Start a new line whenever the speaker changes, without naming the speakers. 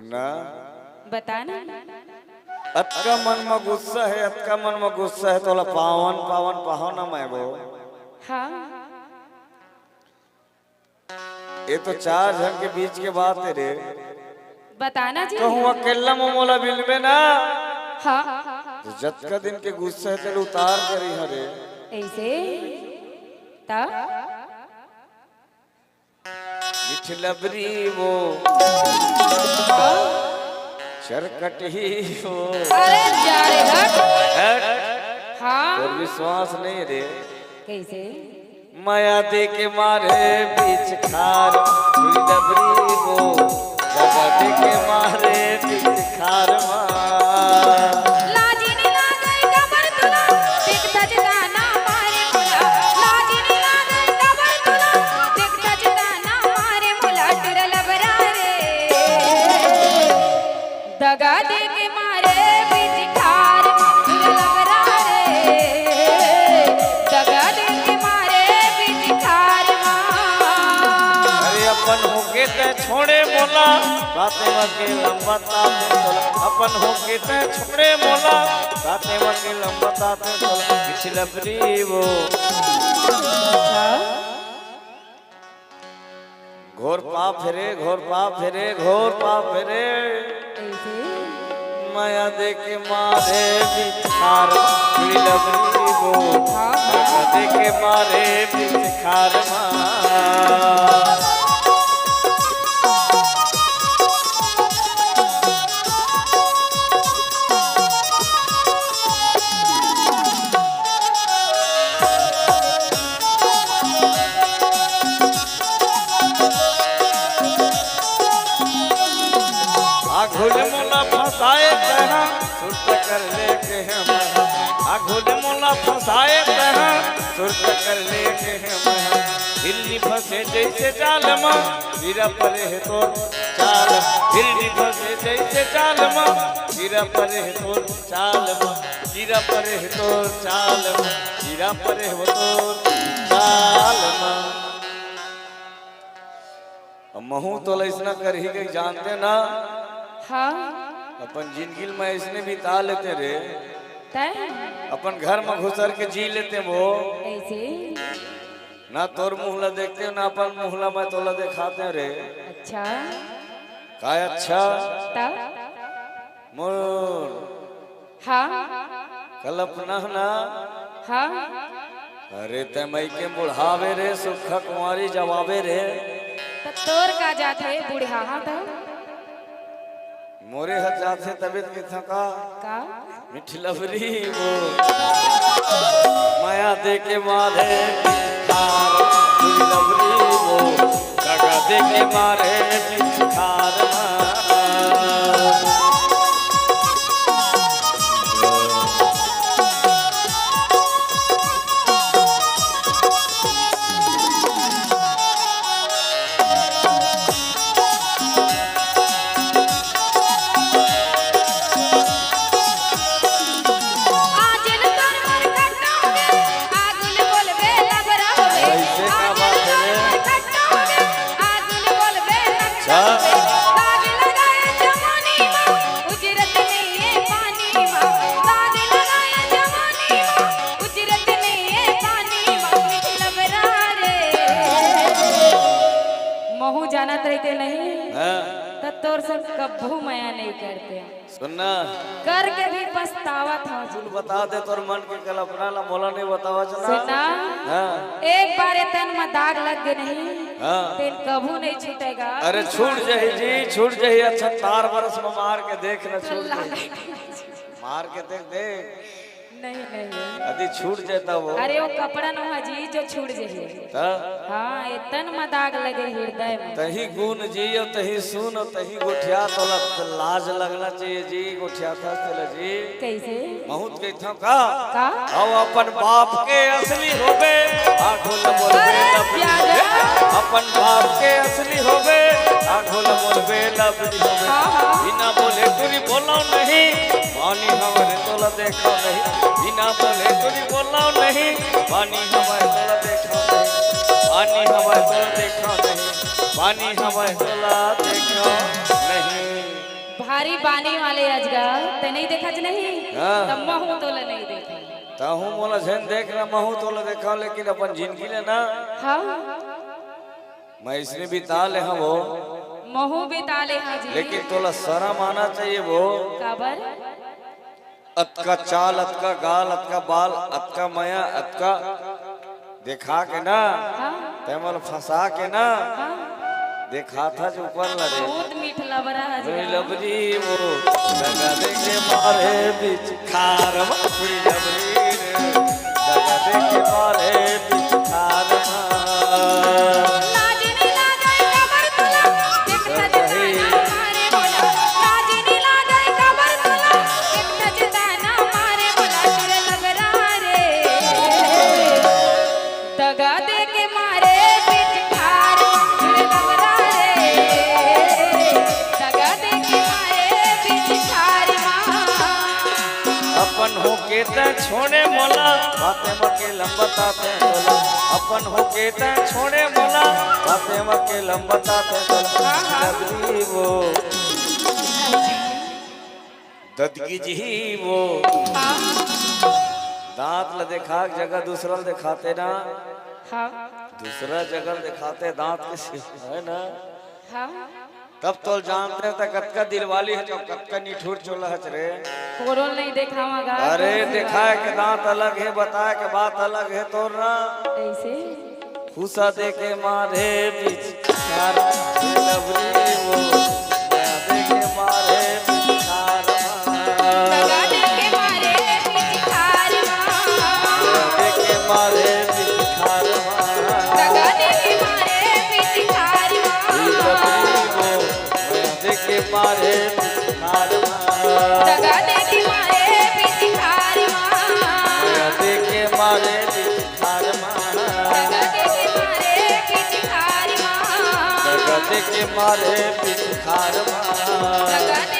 सुनना
बताना।
अतका मन में गुस्सा है, अतका मन में गुस्सा है, तोला पावन पावन पाहो ना मैं वो।
हाँ
ये तो चार जन के बीच के बात है रे।
बताना जी।
कहूँ अकेला मोला बिल में ना।
हाँ
तो जत का दिन के गुस्से चल उतार करी हरे।
ऐसे तब
मिठलबरी वो चरकट ही हो।
अरे जा रे हट।
हट।
हाँ
और विश्वास नहीं रे।
कैसे
माया दे के मारे बीच खार मिठलबरी वो जगा दे के मारे बीच खार मार।
दगा दे के मारे बीच खार लबरा रे, दगा दे के मारे बीच खार।
अरे अपन होके ते छोड़े मोला बातें मके लंबा ताते तोला। अपन होके ते छोड़े मोला बातें मके लंबा ताते तोला। मिठलबरी वो घोर पाप फेरे, घोर पाप फेरे, घोर पाप फेरे। माया दे के मारे बिखार मिठलबरी वो माया दे के मारे बिखार मार। आघुल मोला फसाए तहा सुरत कर लेके हम। आघुल मोला फसाए तहा सुरत कर लेके हम। हिरनी फंसे जैसे जाल में गिरा परे है तो चाल। हिरनी फंसे जैसे जाल में गिरा परे है तो चाल में। गिरा परे है तो चाल में। गिरा परे हो तो चाल में। महू तो ऐसा कर ही गई जानते ना।
हाँ
अपन जिंदगी में इसने बिता लेते रे।
तय
अपन घर में घुसर के जी लेते वो।
ऐसे
ना तोर मुहला देखते हो ना अपन मुहला में तोला दिखाते रे।
अच्छा
काय अच्छा
तब
मोर
हाँ
कल्पना ना।
हाँ
अरे ते मई के बुढ़ावे रे सुखा कुंवारी जवाबे रे।
तो तोर का जात है बुढ़ा। हाँ तो
मोरे हाथ जाते तबियत की थका
का
मिठलबरी वो माया दे के मारे बिखार मिठलबरी वो दगा दे के मारे बिखार मार।
जानत रहते नहीं
हाँ।
तो तोर सब कभू माया नहीं करते।
सुनना
करके भी पछतावा था।
बता दे तोर मन के कल्पना ला मोला नहीं बतावा चला।
सुना
हाँ।
एक बार तन में दाग लग गए नहीं
हाँ।
तेन कभू नहीं छूटेगा।
अरे छूट जाही जी छूट जाही। अच्छा 4 बरस में मार के देख ना छूट जाही। मार के देख देख
नहीं नहीं
यदि छूट जाता वो।
अरे वो कपड़ा न जी जो छूट जाए। हाँ इतन में दाग लगे हृदय में।
तही गुण जियो तही सुन तही गोठिया तोला लाज लगना चाहिए जी। गोठिया था चला जी
कैसे
बहुत के था का
का
अपन बाप के असली होबे आठों बोलबे लब। अपन बाप के असली होबे आठों बोलबे लब। बिना बोले तुरी बोलो नहीं पानी हमारे तोला देखो नहीं। बिना बोले तुरी बोलो नहीं पानी हमारे तोला देखो नहीं। पानी हमारे तोला देखो नहीं। पानी हमारे तोला देखो नहीं।
भारी बानी वाले अजगर ते नहीं देखा ज नहीं
हाँ।
तब महू तोले नहीं देखा
ताहू मोला झन देख रहा महू तोला देखा लेकिन अपन जिंदगी ले ना
हाँ
मैं इसने बिता ले हम वो
महू बिताले हाँ जी
लेकिन तोला शर्म आना चाहिए वो
काबर
अतका चाल अतका गाल अतका बाल अतका मया अतका देखा के ना
हाँ
तेमल फंसा के ना
हाँ
देखा था जो ऊपर लगे
बहुत मीठ लबरा अजगर
लबरी वो लगा दे के मारे बीच खारम लबरी लगा दे के मारे बीच खारम
लाजनी लागे कबर तुला देखता जताना मारे बोला लाजनी लागे कबर तुला देखता जताना मारे बोला तेरे लबरा रे दगा दे के मारे बीच खार तेरे लबरा रे दगा दे के मारे बीच खार
अपन हो के त छोड़े मोला बातें मके लंबताते तोला अपन हो के त छोड़े मोला बातें मके लंबताते तोला लबरी वो ददगी जी वो दांत ल देखा जगह दूसरा ल दिखाते ना
हाँ
दूसरा जगह दिखाते दांत के सिर्फ है ना
हाँ
तब तो जानते हैं तक कतका दिलवाली है जो कतका निठुर चोला हच रे
कोरोल नहीं देखावागा
अरे दिखाए के दांत अलग है बताए के बात अलग है तो ना
ऐसे
फूसा दे के मारे बीच खार लबरी वो दया दे के मारे बीच खार
दगा दे के मारे बीच खार
दया दे के मारे बीच खार
दगा दे के मारे बीच खार
लबरी वो दया दे के मारे बीच खार
दगा दे के मारे बीच खार
दया दे के मारे बीच खार
दगा दे के मारे बीच खार
दगा दे के मारे बीच खार
दगा दे